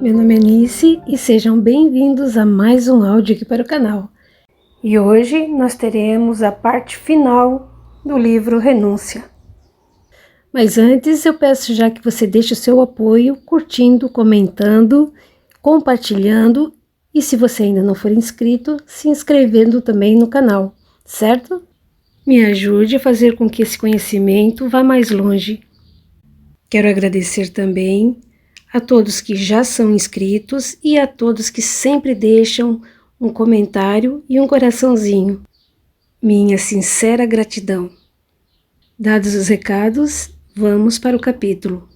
Meu nome é Nice e sejam bem-vindos a mais um áudio aqui para o canal. E hoje nós teremos a parte final do livro Renúncia. Mas antes eu peço já que você deixe o seu apoio, curtindo, comentando, compartilhando e se você ainda não for inscrito, se inscrevendo também no canal, certo? Me ajude a fazer com que esse conhecimento vá mais longe. Quero agradecer também a todos que já são inscritos e a todos que sempre deixam um comentário e um coraçãozinho. Minha sincera gratidão. Dados os recados, vamos para o capítulo.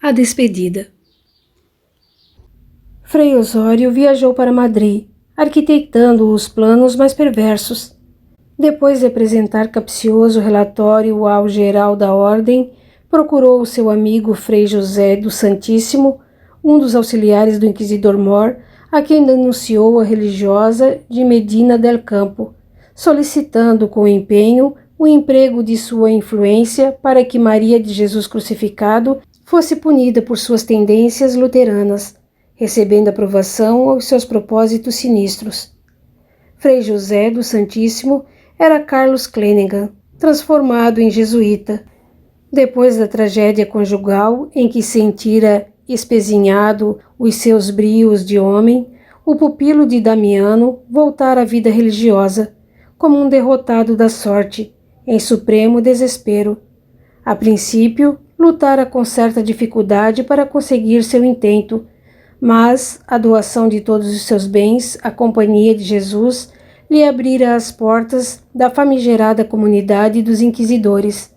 A despedida. Frei Osório viajou para Madrid, arquitetando os planos mais perversos. Depois de apresentar capcioso relatório ao geral da ordem, procurou o seu amigo Frei José do Santíssimo, um dos auxiliares do inquisidor Mor, a quem denunciou a religiosa de Medina del Campo, solicitando com empenho o emprego de sua influência para que Maria de Jesus Crucificado fosse punida por suas tendências luteranas, recebendo aprovação aos seus propósitos sinistros. Frei José do Santíssimo era Carlos Clenningham, transformado em jesuíta. Depois da tragédia conjugal em que sentira espezinhado os seus brios de homem, o pupilo de Damiano voltara à vida religiosa, como um derrotado da sorte, em supremo desespero. A princípio, lutara com certa dificuldade para conseguir seu intento, mas a doação de todos os seus bens à Companhia de Jesus lhe abrira as portas da famigerada comunidade dos inquisidores.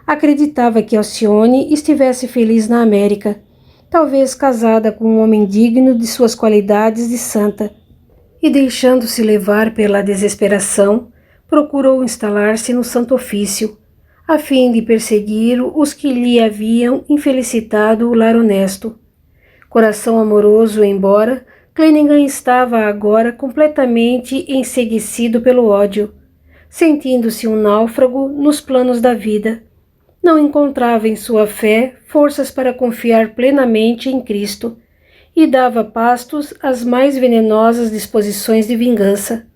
Acreditava que Alcione estivesse feliz na América, talvez casada com um homem digno de suas qualidades de santa, e deixando-se levar pela desesperação, procurou instalar-se no Santo Ofício, a fim de perseguir os que lhe haviam infelicitado o lar honesto. Coração amoroso embora, Clenningham estava agora completamente enceguecido pelo ódio, sentindo-se um náufrago nos planos da vida. Não encontrava em sua fé forças para confiar plenamente em Cristo e dava pastos às mais venenosas disposições de vingança.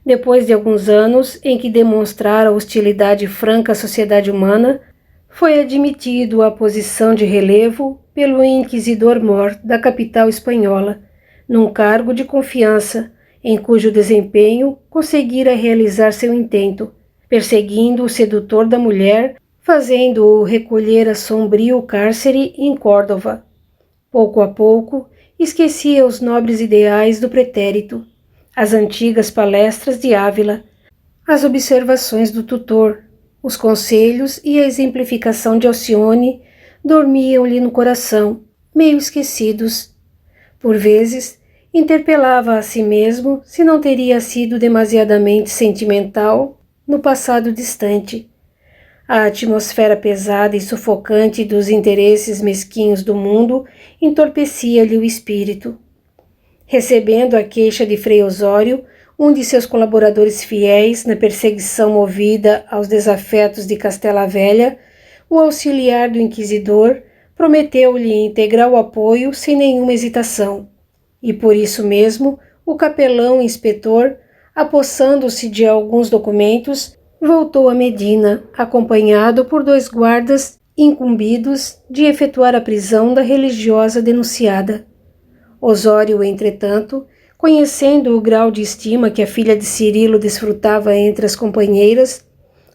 Depois de alguns anos em que demonstrara hostilidade franca à sociedade humana, foi admitido à posição de relevo pelo inquisidor Mor da capital espanhola, num cargo de confiança, em cujo desempenho conseguira realizar seu intento, perseguindo o sedutor da mulher, fazendo-o recolher a sombrio cárcere em Córdoba. Pouco a pouco, esquecia os nobres ideais do pretérito, as antigas palestras de Ávila, as observações do tutor, os conselhos e a exemplificação de Alcione dormiam-lhe no coração, meio esquecidos. Por vezes, interpelava a si mesmo se não teria sido demasiadamente sentimental no passado distante. A atmosfera pesada e sufocante dos interesses mesquinhos do mundo entorpecia-lhe o espírito. Recebendo a queixa de Frei Osório, um de seus colaboradores fiéis na perseguição movida aos desafetos de Castela Velha, o auxiliar do inquisidor prometeu-lhe integral apoio sem nenhuma hesitação. E por isso mesmo, o capelão inspetor, apossando-se de alguns documentos, voltou a Medina, acompanhado por 2 guardas incumbidos de efetuar a prisão da religiosa denunciada. Osório, entretanto, conhecendo o grau de estima que a filha de Cirilo desfrutava entre as companheiras,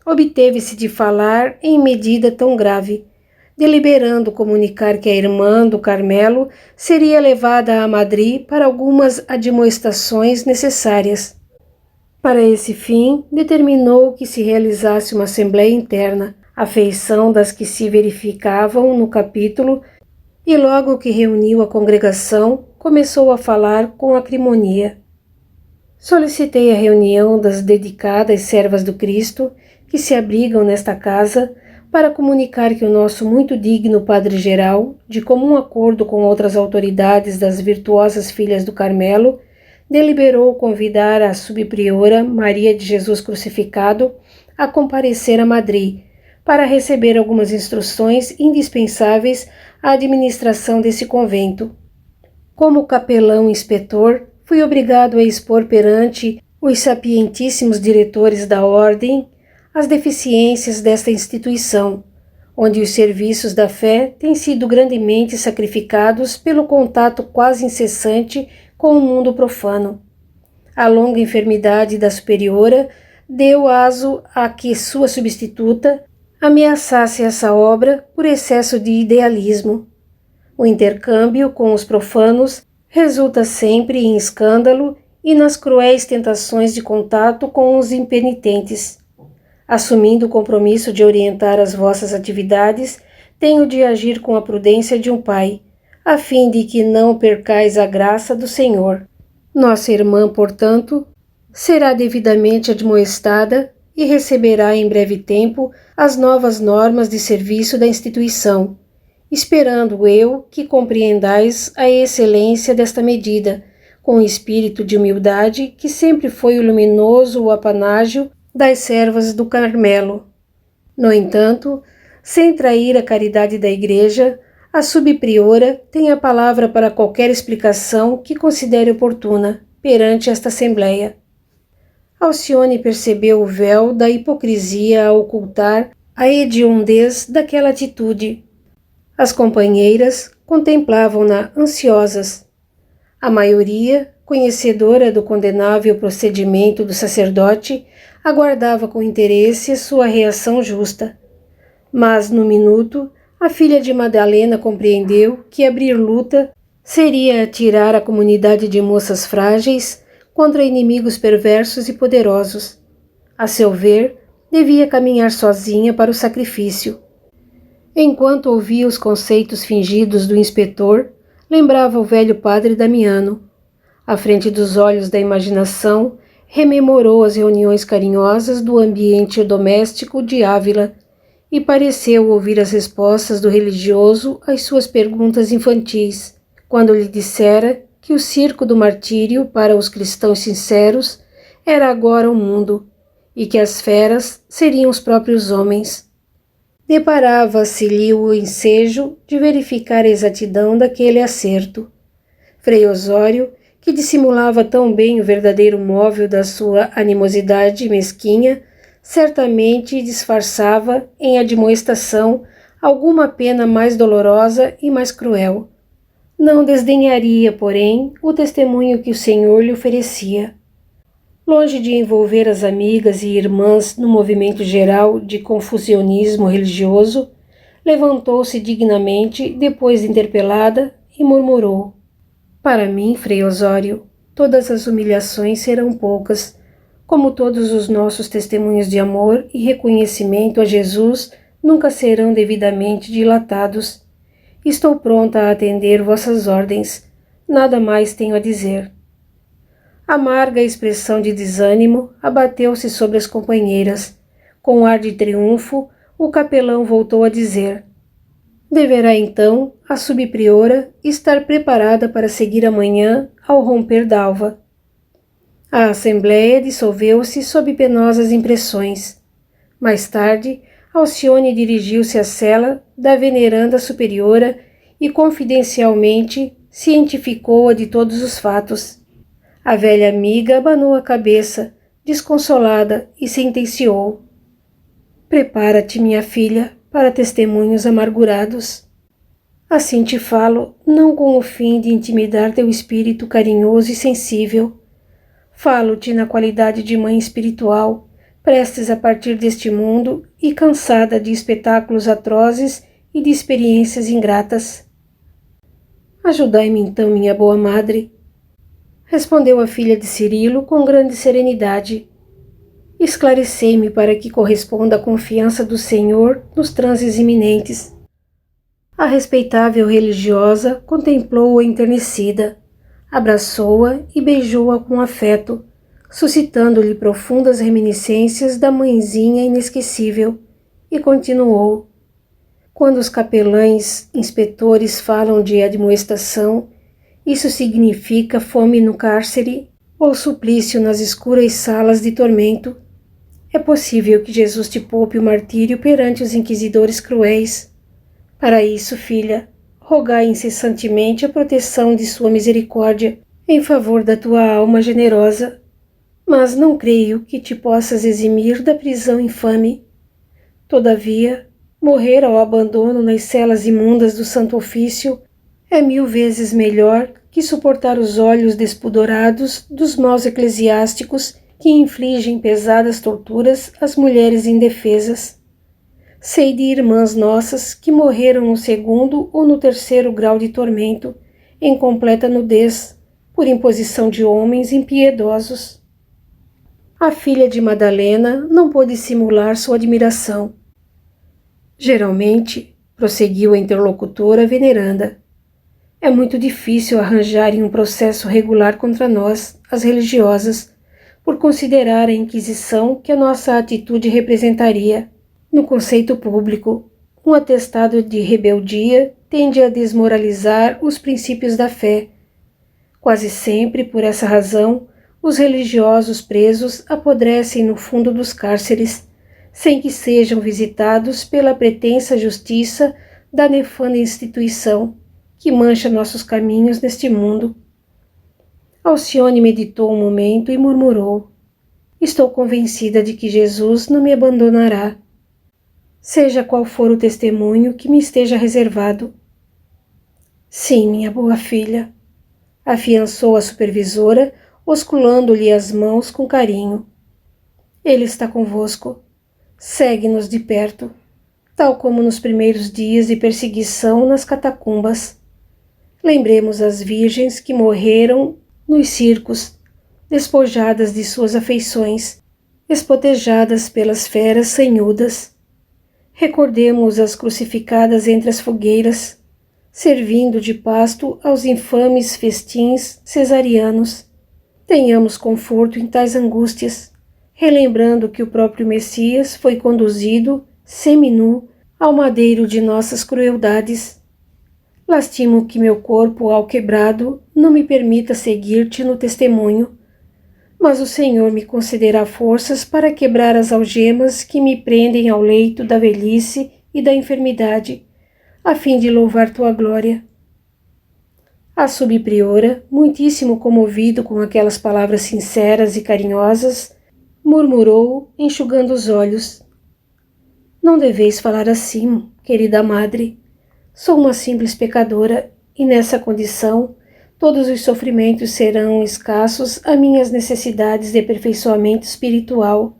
obteve-se de falar em medida tão grave, deliberando comunicar que a irmã do Carmelo seria levada a Madrid para algumas admoestações necessárias. Para esse fim, determinou que se realizasse uma assembleia interna, à feição das que se verificavam no capítulo, e logo que reuniu a congregação, começou a falar com acrimonia. Solicitei a reunião das dedicadas servas do Cristo, que se abrigam nesta casa, para comunicar que o nosso muito digno Padre-Geral, de comum acordo com outras autoridades das virtuosas filhas do Carmelo, deliberou convidar a subpriora Maria de Jesus Crucificado a comparecer a Madrid, para receber algumas instruções indispensáveis a administração desse convento. Como capelão inspetor, fui obrigado a expor perante os sapientíssimos diretores da ordem as deficiências desta instituição, onde os serviços da fé têm sido grandemente sacrificados pelo contato quase incessante com o mundo profano. A longa enfermidade da superiora deu aso a que sua substituta ameaçasse essa obra por excesso de idealismo. O intercâmbio com os profanos resulta sempre em escândalo e nas cruéis tentações de contato com os impenitentes. Assumindo o compromisso de orientar as vossas atividades, tenho de agir com a prudência de um pai, a fim de que não percais a graça do Senhor. Nossa irmã, portanto, será devidamente admoestada e receberá em breve tempo as novas normas de serviço da instituição, esperando eu que compreendais a excelência desta medida, com o espírito de humildade que sempre foi o luminoso apanágio das servas do Carmelo. No entanto, sem trair a caridade da Igreja, a subpriora tem a palavra para qualquer explicação que considere oportuna perante esta Assembleia. Alcione percebeu o véu da hipocrisia a ocultar a hediondez daquela atitude. As companheiras contemplavam-na ansiosas. A maioria, conhecedora do condenável procedimento do sacerdote, aguardava com interesse sua reação justa. Mas, no minuto, a filha de Madalena compreendeu que abrir luta seria atirar a comunidade de moças frágeis contra inimigos perversos e poderosos. A seu ver, devia caminhar sozinha para o sacrifício. Enquanto ouvia os conceitos fingidos do inspetor, lembrava o velho padre Damiano. À frente dos olhos da imaginação, rememorou as reuniões carinhosas do ambiente doméstico de Ávila e pareceu ouvir as respostas do religioso às suas perguntas infantis, quando lhe dissera que o circo do martírio para os cristãos sinceros era agora o mundo e que as feras seriam os próprios homens. Deparava-se-lhe o ensejo de verificar a exatidão daquele acerto. Frei Osório, que dissimulava tão bem o verdadeiro móvel da sua animosidade mesquinha, certamente disfarçava em admoestação alguma pena mais dolorosa e mais cruel. Não desdenharia, porém, o testemunho que o Senhor lhe oferecia. Longe de envolver as amigas e irmãs no movimento geral de confusionismo religioso, levantou-se dignamente depois de interpelada e murmurou: "Para mim, Frei Osório, todas as humilhações serão poucas, como todos os nossos testemunhos de amor e reconhecimento a Jesus nunca serão devidamente dilatados. Estou pronta a atender vossas ordens. Nada mais tenho a dizer." Amarga expressão de desânimo abateu-se sobre as companheiras. Com ar de triunfo, o capelão voltou a dizer: "Deverá então a subpriora estar preparada para seguir amanhã ao romper d'alva." A assembleia dissolveu-se sob penosas impressões. Mais tarde, Alcione dirigiu-se à cela da veneranda superiora e confidencialmente cientificou-a de todos os fatos. A velha amiga abanou a cabeça, desconsolada, e sentenciou: "Prepara-te, minha filha, para testemunhos amargurados. Assim te falo, não com o fim de intimidar teu espírito carinhoso e sensível. Falo-te na qualidade de mãe espiritual, prestes a partir deste mundo e cansada de espetáculos atrozes e de experiências ingratas." "Ajudai-me então, minha boa madre," respondeu a filha de Cirilo com grande serenidade. "Esclarecei-me para que corresponda a confiança do Senhor nos transes iminentes." A respeitável religiosa contemplou-a enternecida, abraçou-a e beijou-a com afeto, suscitando-lhe profundas reminiscências da mãezinha inesquecível, e continuou: "Quando os capelães inspetores falam de admoestação, isso significa fome no cárcere ou suplício nas escuras salas de tormento. É possível que Jesus te poupe o martírio perante os inquisidores cruéis. Para isso, filha, rogai incessantemente a proteção de sua misericórdia em favor da tua alma generosa, mas não creio que te possas eximir da prisão infame. Todavia, morrer ao abandono nas celas imundas do Santo Ofício é 1000 vezes melhor que suportar os olhos despudorados dos maus eclesiásticos que infligem pesadas torturas às mulheres indefesas. Sei de irmãs nossas que morreram no 2º ou no 3º grau de tormento, em completa nudez, por imposição de homens impiedosos. A filha de Madalena não pôde simular sua admiração. Geralmente, prosseguiu a interlocutora veneranda, é muito difícil arranjarem um processo regular contra nós, as religiosas, por considerar a Inquisição que a nossa atitude representaria. No conceito público, um atestado de rebeldia tende a desmoralizar os princípios da fé. Quase sempre, por essa razão, os religiosos presos apodrecem no fundo dos cárceres, sem que sejam visitados pela pretensa justiça da nefanda instituição que mancha nossos caminhos neste mundo. Alcione meditou um momento e murmurou: estou convencida de que Jesus não me abandonará, seja qual for o testemunho que me esteja reservado. Sim, minha boa filha, afiançou a supervisora, osculando-lhe as mãos com carinho. Ele está convosco. Segue-nos de perto, tal como nos primeiros dias de perseguição nas catacumbas. Lembremos as virgens que morreram nos circos, despojadas de suas afeições, espotejadas pelas feras sanhudas. Recordemos as crucificadas entre as fogueiras, servindo de pasto aos infames festins cesarianos. Tenhamos conforto em tais angústias, relembrando que o próprio Messias foi conduzido, seminu, ao madeiro de nossas crueldades. Lastimo que meu corpo alquebrado não me permita seguir-te no testemunho, mas o Senhor me concederá forças para quebrar as algemas que me prendem ao leito da velhice e da enfermidade, a fim de louvar tua glória. A subpriora, muitíssimo comovido com aquelas palavras sinceras e carinhosas, murmurou, enxugando os olhos: não deveis falar assim, querida madre. Sou uma simples pecadora e nessa condição todos os sofrimentos serão escassos a minhas necessidades de aperfeiçoamento espiritual.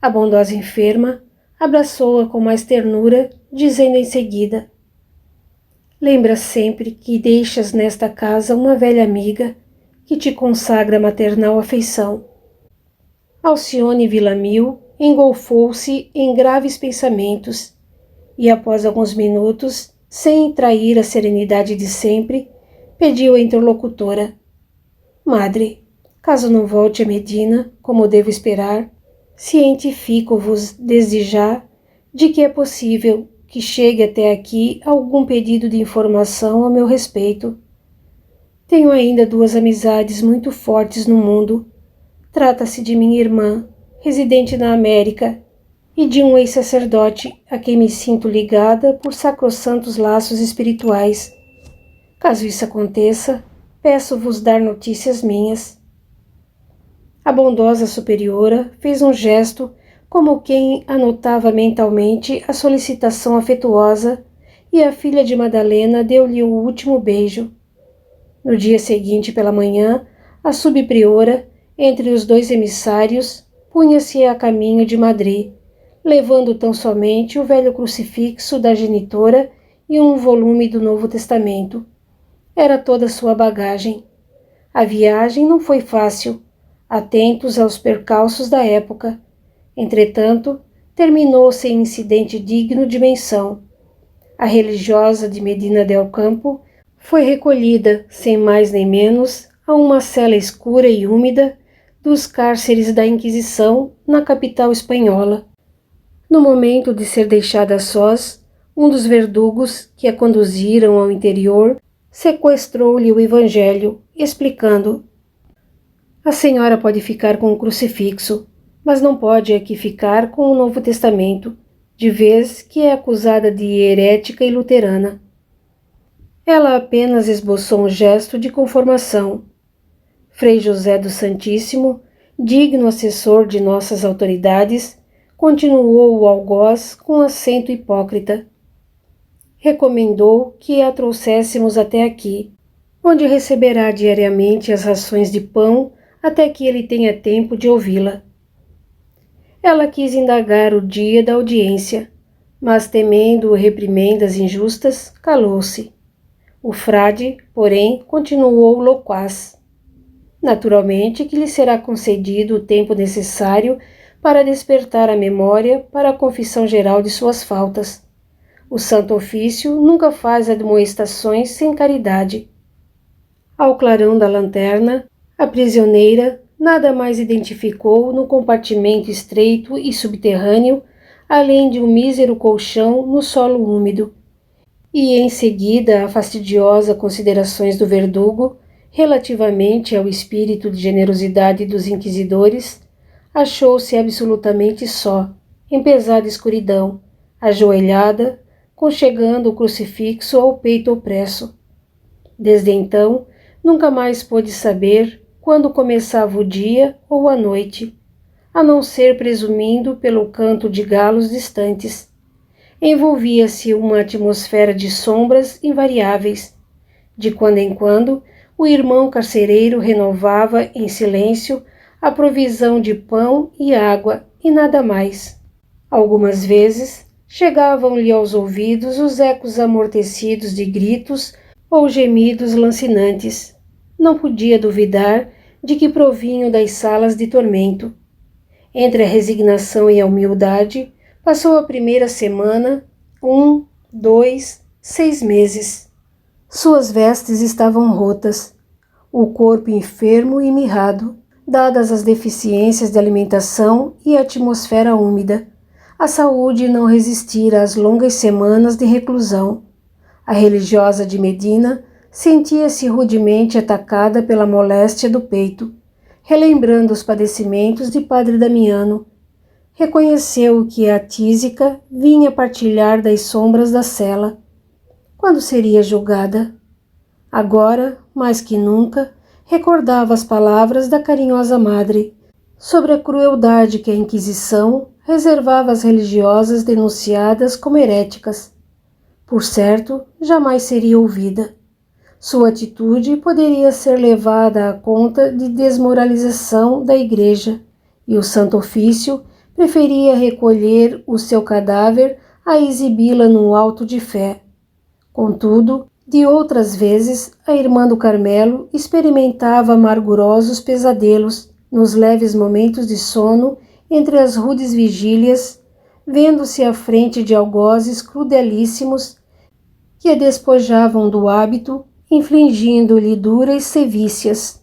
A bondosa enferma abraçou-a com mais ternura, dizendo em seguida: lembra sempre que deixas nesta casa uma velha amiga que te consagra maternal afeição. Alcione Villamil engolfou-se em graves pensamentos e, após alguns minutos, sem trair a serenidade de sempre, pediu à interlocutora: madre, caso não volte a Medina, como devo esperar, cientifico-vos desde já de que é possível que chegue até aqui algum pedido de informação a meu respeito. Tenho ainda 2 amizades muito fortes no mundo. Trata-se de minha irmã, residente na América, e de um ex-sacerdote a quem me sinto ligada por sacrossantos laços espirituais. Caso isso aconteça, peço-vos dar notícias minhas. A bondosa superiora fez um gesto como quem anotava mentalmente a solicitação afetuosa e a filha de Madalena deu-lhe o último beijo. No dia seguinte pela manhã, a subpriora, entre os 2 emissários, punha-se a caminho de Madrid, levando tão somente o velho crucifixo da genitora e um volume do Novo Testamento. Era toda sua bagagem. A viagem não foi fácil, atentos aos percalços da época. Entretanto, terminou-se em incidente digno de menção. A religiosa de Medina del Campo foi recolhida, sem mais nem menos, a uma cela escura e úmida dos cárceres da Inquisição na capital espanhola. No momento de ser deixada a sós, um dos verdugos que a conduziram ao interior sequestrou-lhe o Evangelho, explicando: a senhora pode ficar com o crucifixo, mas não pode aqui ficar com o Novo Testamento, de vez que é acusada de herética e luterana. Ela apenas esboçou um gesto de conformação. Frei José do Santíssimo, digno assessor de nossas autoridades, continuou o algoz com acento hipócrita. Recomendou que a trouxéssemos até aqui, onde receberá diariamente as rações de pão até que ele tenha tempo de ouvi-la. Ela quis indagar o dia da audiência, mas temendo reprimendas injustas, calou-se. O frade, porém, continuou loquaz. Naturalmente que lhe será concedido o tempo necessário para despertar a memória para a confissão geral de suas faltas. O Santo Ofício nunca faz admoestações sem caridade. Ao clarão da lanterna, a prisioneira nada mais identificou no compartimento estreito e subterrâneo, além de um mísero colchão no solo úmido, e em seguida a fastidiosa considerações do verdugo relativamente ao espírito de generosidade dos inquisidores, achou-se absolutamente só, em pesada escuridão, ajoelhada, conchegando o crucifixo ao peito opresso. Desde então, nunca mais pôde saber quando começava o dia ou a noite, a não ser presumindo pelo canto de galos distantes. Envolvia-se uma atmosfera de sombras invariáveis. De quando em quando, o irmão carcereiro renovava em silêncio a provisão de pão e água e nada mais. Algumas vezes, chegavam-lhe aos ouvidos os ecos amortecidos de gritos ou gemidos lancinantes. Não podia duvidar de que provinham das salas de tormento. Entre a resignação e a humildade, passou a primeira semana, 1, 2, 6 meses. Suas vestes estavam rotas, o corpo enfermo e mirrado, dadas as deficiências de alimentação e a atmosfera úmida. A saúde não resistira às longas semanas de reclusão. A religiosa de Medina sentia-se rudemente atacada pela moléstia do peito, relembrando os padecimentos de Padre Damiano. Reconheceu que a tísica vinha partilhar das sombras da cela. Quando seria julgada? Agora, mais que nunca, recordava as palavras da carinhosa madre sobre a crueldade que a Inquisição reservava às religiosas denunciadas como heréticas. Por certo, jamais seria ouvida. Sua atitude poderia ser levada à conta de desmoralização da Igreja, e o Santo Ofício preferia recolher o seu cadáver a exibi-la num auto de fé. Contudo, de outras vezes, a irmã do Carmelo experimentava amargurosos pesadelos nos leves momentos de sono entre as rudes vigílias, vendo-se à frente de algozes crudelíssimos que a despojavam do hábito, infligindo-lhe duras sevícias.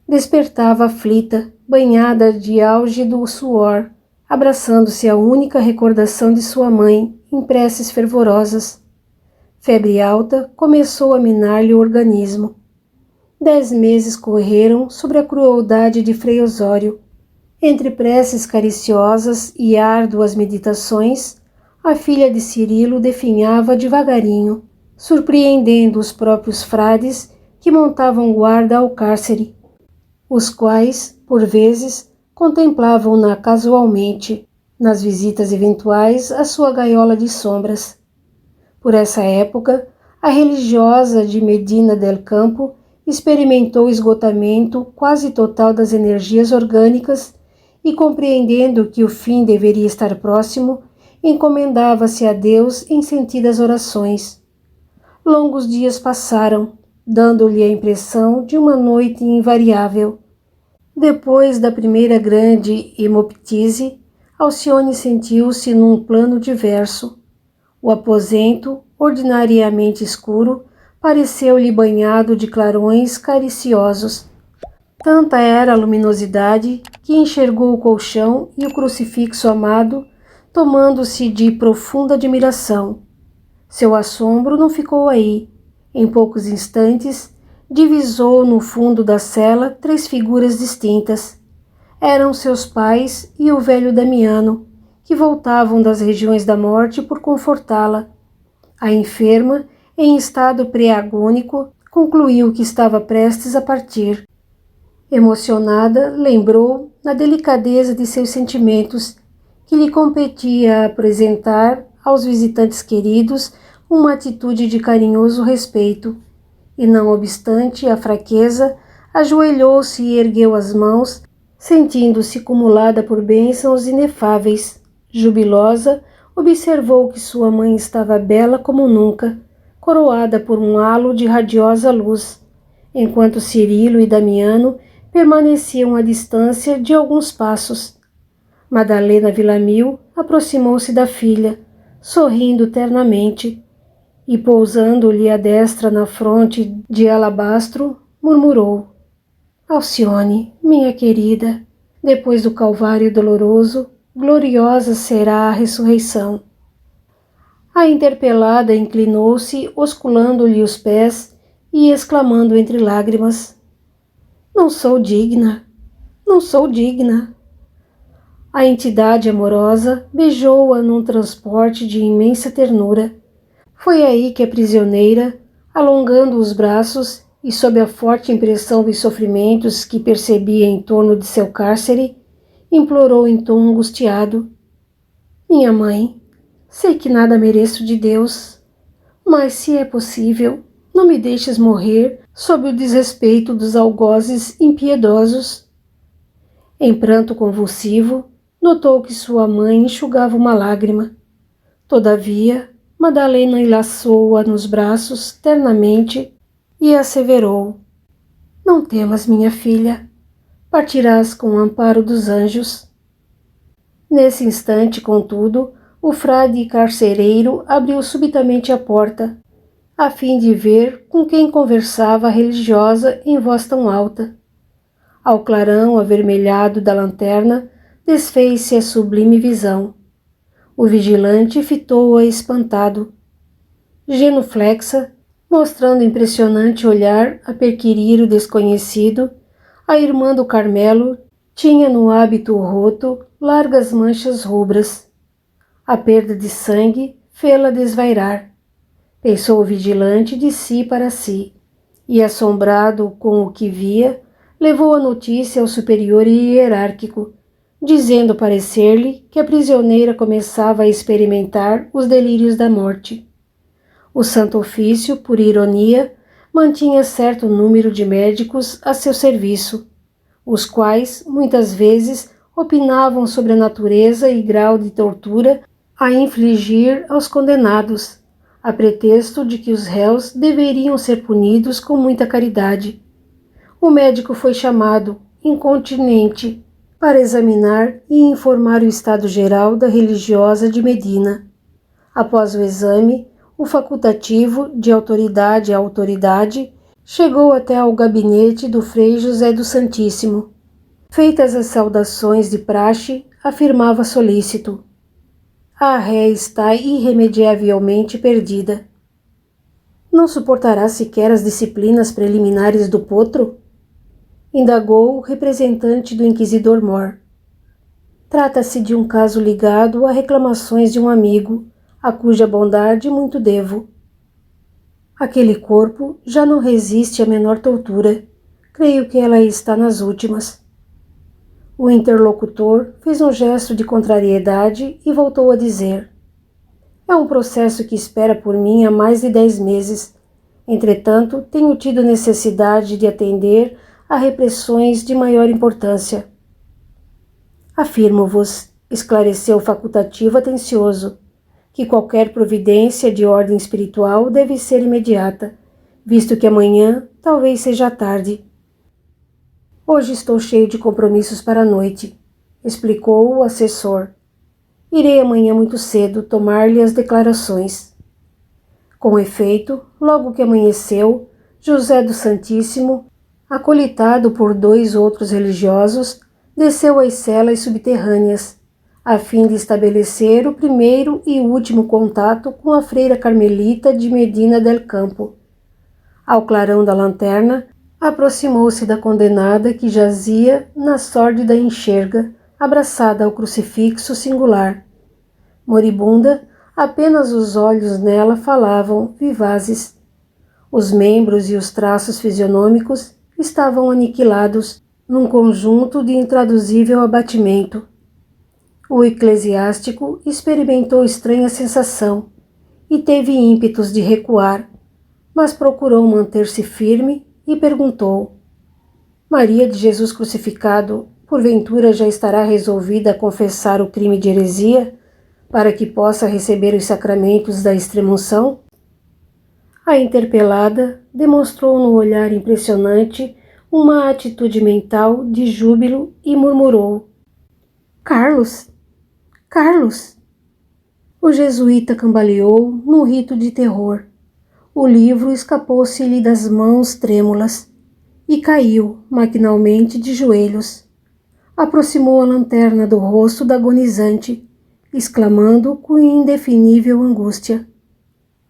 Despertava aflita, banhada de álgido suor, abraçando-se à única recordação de sua mãe em preces fervorosas. Febre alta começou a minar-lhe o organismo. 10 meses correram sobre a crueldade de Frei Osório. Entre preces cariciosas e árduas meditações, a filha de Cirilo definhava devagarinho, surpreendendo os próprios frades que montavam guarda ao cárcere, os quais, por vezes, contemplavam-na casualmente, nas visitas eventuais à sua gaiola de sombras. Por essa época, a religiosa de Medina del Campo experimentou esgotamento quase total das energias orgânicas e, compreendendo que o fim deveria estar próximo, encomendava-se a Deus em sentidas orações. Longos dias passaram, dando-lhe a impressão de uma noite invariável. Depois da primeira grande hemoptise, Alcione sentiu-se num plano diverso. O aposento, ordinariamente escuro, pareceu-lhe banhado de clarões cariciosos. Tanta era a luminosidade que enxergou o colchão e o crucifixo amado, tomando-se de profunda admiração. Seu assombro não ficou aí. Em poucos instantes, divisou no fundo da cela 3 figuras distintas. Eram seus pais e o velho Damiano, que voltavam das regiões da morte por confortá-la. A enferma em estado pré-agônico, concluiu que estava prestes a partir. Emocionada, lembrou, na delicadeza de seus sentimentos, que lhe competia apresentar aos visitantes queridos uma atitude de carinhoso respeito, e não obstante a fraqueza, ajoelhou-se e ergueu as mãos, sentindo-se cumulada por bênçãos inefáveis. Jubilosa, observou que sua mãe estava bela como nunca, coroada por um halo de radiosa luz, enquanto Cirilo e Damiano permaneciam à distância de alguns passos. Madalena Villamil aproximou-se da filha, sorrindo ternamente, e pousando-lhe a destra na fronte de alabastro, murmurou: Alcione, minha querida, depois do calvário doloroso, gloriosa será a ressurreição. A interpelada inclinou-se, osculando-lhe os pés e exclamando entre lágrimas: Não sou digna, não sou digna. A entidade amorosa beijou-a num transporte de imensa ternura. Foi aí que a prisioneira, alongando os braços e sob a forte impressão dos sofrimentos que percebia em torno de seu cárcere, implorou em tom angustiado: Minha mãe, sei que nada mereço de Deus, mas se é possível, não me deixes morrer sob o desrespeito dos algozes impiedosos. Em pranto convulsivo, notou que sua mãe enxugava uma lágrima. Todavia, Madalena enlaçou-a nos braços ternamente e asseverou: Não temas, minha filha, partirás com o amparo dos anjos. Nesse instante, contudo, o frade carcereiro abriu subitamente a porta, a fim de ver com quem conversava a religiosa em voz tão alta. Ao clarão avermelhado da lanterna, desfez-se a sublime visão. O vigilante fitou-a espantado. Genuflexa, mostrando impressionante olhar a perquirir o desconhecido, a irmã do Carmelo tinha no hábito roto largas manchas rubras. A perda de sangue fê-la desvairar. Pensou o vigilante de si para si, e, assombrado com o que via, levou a notícia ao superior hierárquico, dizendo parecer-lhe que a prisioneira começava a experimentar os delírios da morte. O Santo Ofício, por ironia, mantinha certo número de médicos a seu serviço, os quais, muitas vezes, opinavam sobre a natureza e grau de tortura a infligir aos condenados, a pretexto de que os réus deveriam ser punidos com muita caridade. O médico foi chamado, incontinenti, para examinar e informar o estado geral da religiosa de Medina. Após o exame, o facultativo, de autoridade a autoridade, chegou até ao gabinete do Frei José do Santíssimo. Feitas as saudações de praxe, afirmava solícito: A ré está irremediavelmente perdida. Não suportará sequer as disciplinas preliminares do potro? Indagou o representante do inquisidor Mor. Trata-se de um caso ligado a reclamações de um amigo, a cuja bondade muito devo. Aquele corpo já não resiste à menor tortura. Creio que ela está nas últimas. O interlocutor fez um gesto de contrariedade e voltou a dizer: É um processo que espera por mim há mais de 10 meses. Entretanto, tenho tido necessidade de atender a repressões de maior importância. Afirmo-vos, esclareceu o facultativo atencioso, que qualquer providência de ordem espiritual deve ser imediata, visto que amanhã talvez seja tarde. Hoje estou cheio de compromissos para a noite, explicou o assessor. Irei amanhã muito cedo tomar-lhe as declarações. Com efeito, logo que amanheceu, José do Santíssimo, acolitado por 2 outros religiosos, desceu às celas subterrâneas, a fim de estabelecer o primeiro e último contato com a freira carmelita de Medina del Campo. Ao clarão da lanterna, aproximou-se da condenada que jazia na sórdida enxerga, abraçada ao crucifixo singular. Moribunda, Apenas os olhos nela falavam, vivazes. Os membros e os traços fisionômicos estavam aniquilados num conjunto de intraduzível abatimento. O eclesiástico experimentou estranha sensação e teve ímpetos de recuar, mas procurou manter-se firme e perguntou: Maria de Jesus crucificado, porventura já estará resolvida a confessar o crime de heresia, para que possa receber os sacramentos da extrema-unção? A interpelada demonstrou no olhar impressionante uma atitude mental de júbilo e murmurou: Carlos! Carlos! O jesuíta cambaleou num rito de terror. O livro escapou-se-lhe das mãos trêmulas e caiu, maquinalmente, de joelhos. Aproximou a lanterna do rosto da agonizante, exclamando com indefinível angústia: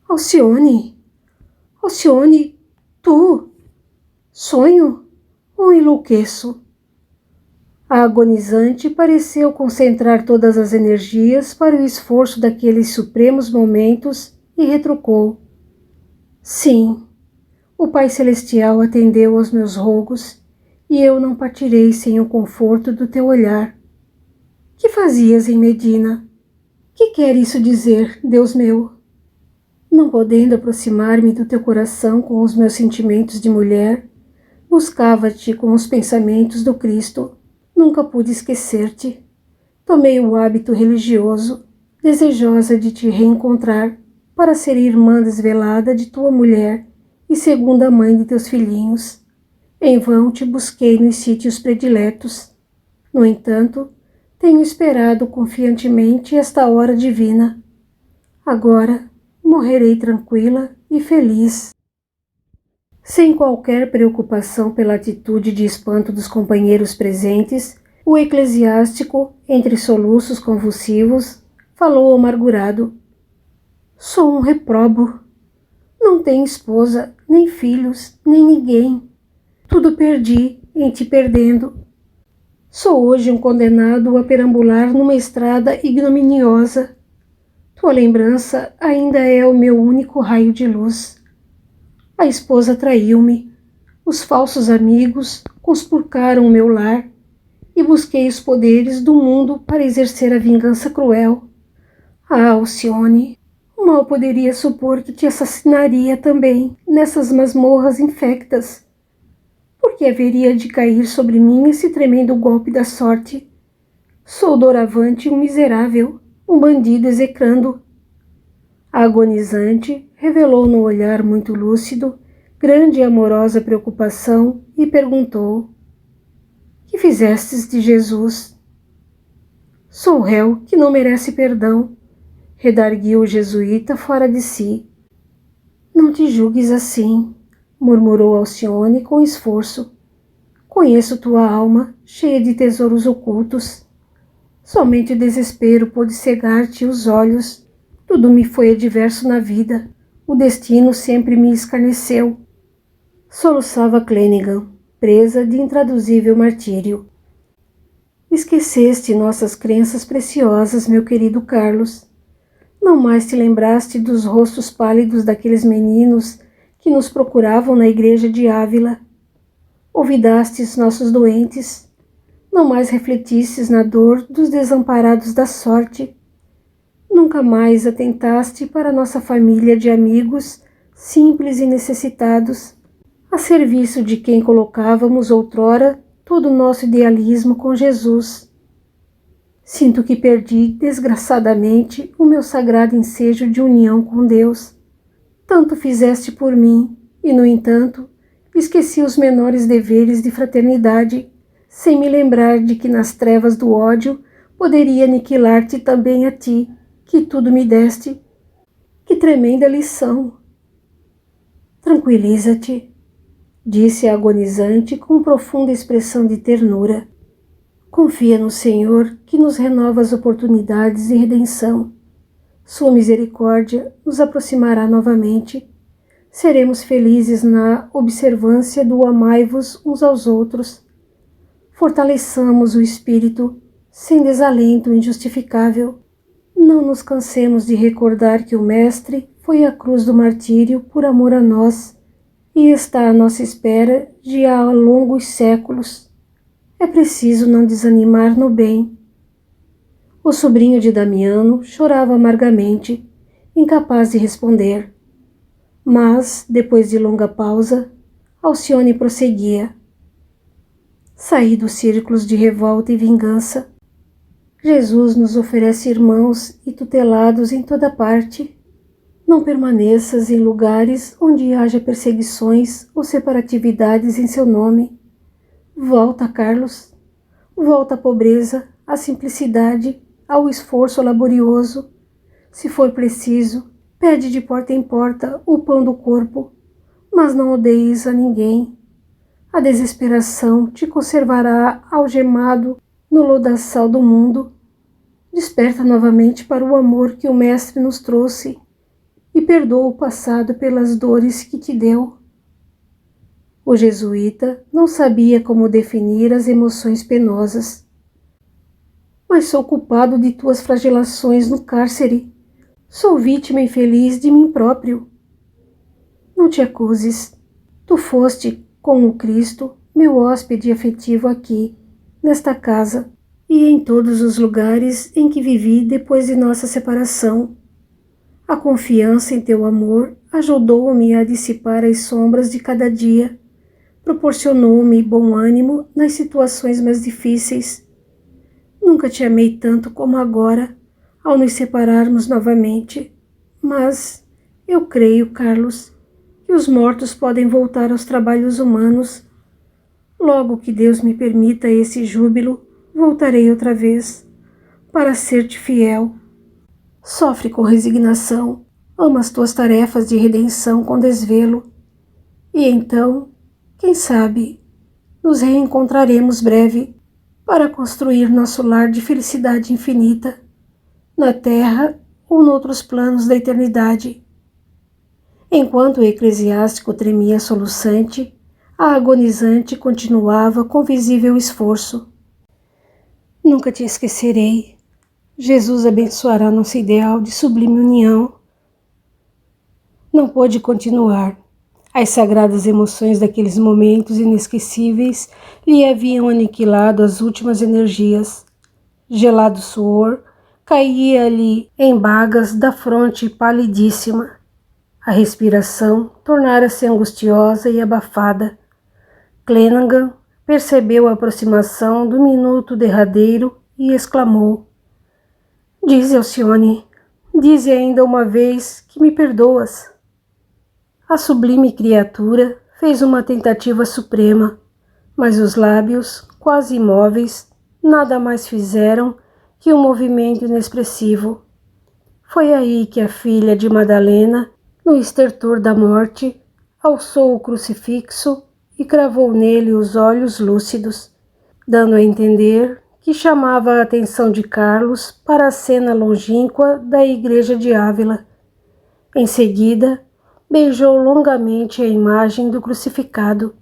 Alcione! Alcione, tu! Sonho ou enlouqueço? A agonizante pareceu concentrar todas as energias para o esforço daqueles supremos momentos e retrucou: Sim, o Pai Celestial atendeu aos meus rogos e eu não partirei sem o conforto do teu olhar. Que fazias em Medina? Que quer isso dizer, Deus meu? Não podendo aproximar-me do teu coração com os meus sentimentos de mulher, buscava-te com os pensamentos do Cristo. Nunca pude esquecer-te. Tomei o hábito religioso, desejosa de te reencontrar, para ser irmã desvelada de tua mulher e segunda mãe de teus filhinhos. Em vão te busquei nos sítios prediletos. No entanto, tenho esperado confiantemente esta hora divina. Agora morrerei tranquila e feliz. Sem qualquer preocupação pela atitude de espanto dos companheiros presentes, o eclesiástico, entre soluços convulsivos, falou amargurado: Sou um reprobo. Não tenho esposa, nem filhos, nem ninguém. Tudo perdi em te perdendo. Sou hoje um condenado a perambular numa estrada ignominiosa. Tua lembrança ainda é o meu único raio de luz. A esposa traiu-me, os falsos amigos conspurcaram o meu lar e busquei os poderes do mundo para exercer a vingança cruel. Ah, Alcione, mal poderia supor que te assassinaria também nessas masmorras infectas. Por que haveria de cair sobre mim esse tremendo golpe da sorte? Sou doravante um miserável, um bandido execrando. A agonizante revelou no olhar muito lúcido grande e amorosa preocupação e perguntou: Que fizestes de Jesus? Sou réu que não merece perdão, redarguiu o jesuíta fora de si. Não te julgues assim, murmurou Alcione com esforço. Conheço tua alma, cheia de tesouros ocultos. Somente o desespero pôde cegar-te os olhos. Tudo me foi adverso na vida. O destino sempre me escarneceu. Soluçava Clennigan, presa de intraduzível martírio. Esqueceste nossas crenças preciosas, meu querido Carlos. Não mais te lembraste dos rostos pálidos daqueles meninos que nos procuravam na igreja de Ávila. Olvidastes nossos doentes. Não mais refletistes na dor dos desamparados da sorte. Nunca mais atentaste para nossa família de amigos simples e necessitados, a serviço de quem colocávamos outrora todo o nosso idealismo com Jesus. Sinto que perdi, desgraçadamente, o meu sagrado ensejo de união com Deus. Tanto fizeste por mim, e, no entanto, esqueci os menores deveres de fraternidade, sem me lembrar de que nas trevas do ódio poderia aniquilar-te também a ti, que tudo me deste. Que tremenda lição! Tranquiliza-te, disse a agonizante com profunda expressão de ternura. Confia no Senhor que nos renova as oportunidades de redenção. Sua misericórdia nos aproximará novamente. Seremos felizes na observância do amai-vos uns aos outros. Fortaleçamos o espírito sem desalento injustificável. Não nos cansemos de recordar que o Mestre foi à cruz do martírio por amor a nós e está à nossa espera de há longos séculos. É preciso não desanimar no bem. O sobrinho de Damiano chorava amargamente, incapaz de responder. Mas, depois de longa pausa, Alcione prosseguia. Saí dos círculos de revolta e vingança. Jesus nos oferece irmãos e tutelados em toda parte. Não permaneças em lugares onde haja perseguições ou separatividades em seu nome. Volta, Carlos. Volta à pobreza, à simplicidade, ao esforço laborioso. Se for preciso, pede de porta em porta o pão do corpo, mas não odeies a ninguém. A desesperação te conservará algemado no lodaçal do mundo. Desperta novamente para o amor que o Mestre nos trouxe e perdoa o passado pelas dores que te deu. O jesuíta não sabia como definir as emoções penosas. Mas sou culpado de tuas flagelações no cárcere. Sou vítima infeliz de mim próprio. Não te acuses. Tu foste, com o Cristo, meu hóspede afetivo aqui, nesta casa, e em todos os lugares em que vivi depois de nossa separação. A confiança em teu amor ajudou-me a dissipar as sombras de cada dia, proporcionou-me bom ânimo nas situações mais difíceis. Nunca te amei tanto como agora, ao nos separarmos novamente, mas eu creio, Carlos, que os mortos podem voltar aos trabalhos humanos. Logo que Deus me permita esse júbilo, voltarei outra vez, para ser-te fiel. Sofre com resignação, ama as tuas tarefas de redenção com desvelo, e então, quem sabe, nos reencontraremos breve para construir nosso lar de felicidade infinita, na terra ou noutros planos da eternidade. Enquanto o eclesiástico tremia soluçante, a agonizante continuava com visível esforço. Nunca te esquecerei. Jesus abençoará nosso ideal de sublime união. Não pôde continuar. As sagradas emoções daqueles momentos inesquecíveis lhe haviam aniquilado as últimas energias. Gelado suor caía-lhe em bagas da fronte palidíssima. A respiração tornara-se angustiosa e abafada. Clenaghan percebeu a aproximação do minuto derradeiro e exclamou: Dize, Alcione, dize ainda uma vez que me perdoas. A sublime criatura fez uma tentativa suprema, mas os lábios, quase imóveis, nada mais fizeram que um movimento inexpressivo. Foi aí que a filha de Madalena, no estertor da morte, alçou o crucifixo e cravou nele os olhos lúcidos, dando a entender que chamava a atenção de Carlos para a cena longínqua da igreja de Ávila. Em seguida, beijou longamente a imagem do crucificado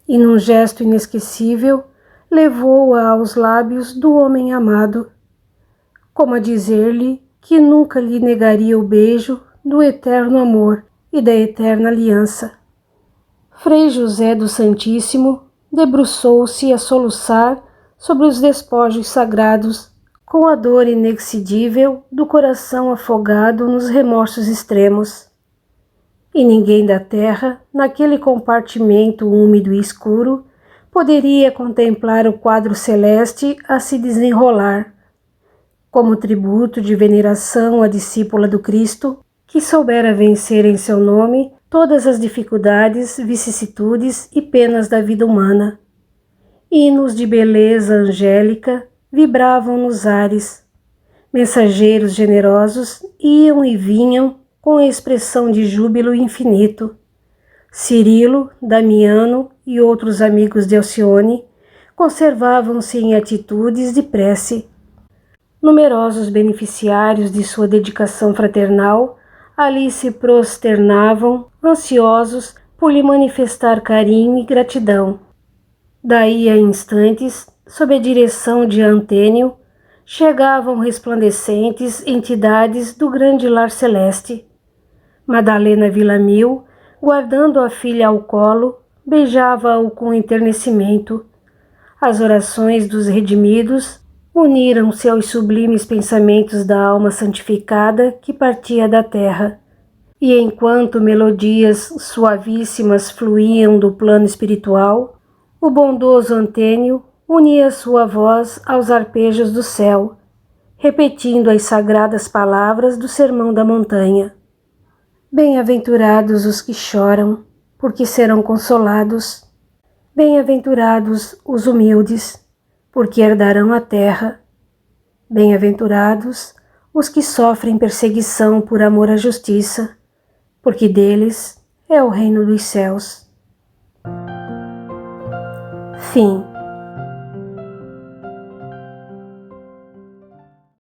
e, num gesto inesquecível, levou-a aos lábios do homem amado, como a dizer-lhe que nunca lhe negaria o beijo do eterno amor e da eterna aliança. Frei José do Santíssimo debruçou-se a soluçar sobre os despojos sagrados, com a dor inexcedível do coração afogado nos remorsos extremos. E ninguém da terra, naquele compartimento úmido e escuro, poderia contemplar o quadro celeste a se desenrolar, como tributo de veneração à discípula do Cristo, que soubera vencer em seu nome todas as dificuldades, vicissitudes e penas da vida humana. Hinos de beleza angélica vibravam nos ares. Mensageiros generosos iam e vinham com expressão de júbilo infinito. Cirilo, Damiano e outros amigos de Alcione conservavam-se em atitudes de prece. Numerosos beneficiários de sua dedicação fraternal ali se prosternavam, ansiosos por lhe manifestar carinho e gratidão. Daí a instantes, sob a direção de Antênio, chegavam resplandecentes entidades do grande lar celeste. Madalena Villamil, guardando a filha ao colo, beijava-o com enternecimento. As orações dos redimidos uniram-se aos sublimes pensamentos da alma santificada que partia da terra. E enquanto melodias suavíssimas fluíam do plano espiritual, o bondoso Antênio unia sua voz aos arpejos do céu, repetindo as sagradas palavras do Sermão da Montanha. Bem-aventurados os que choram, porque serão consolados. Bem-aventurados os humildes, porque herdarão a terra. Bem-aventurados os que sofrem perseguição por amor à justiça, porque deles é o reino dos céus. Fim.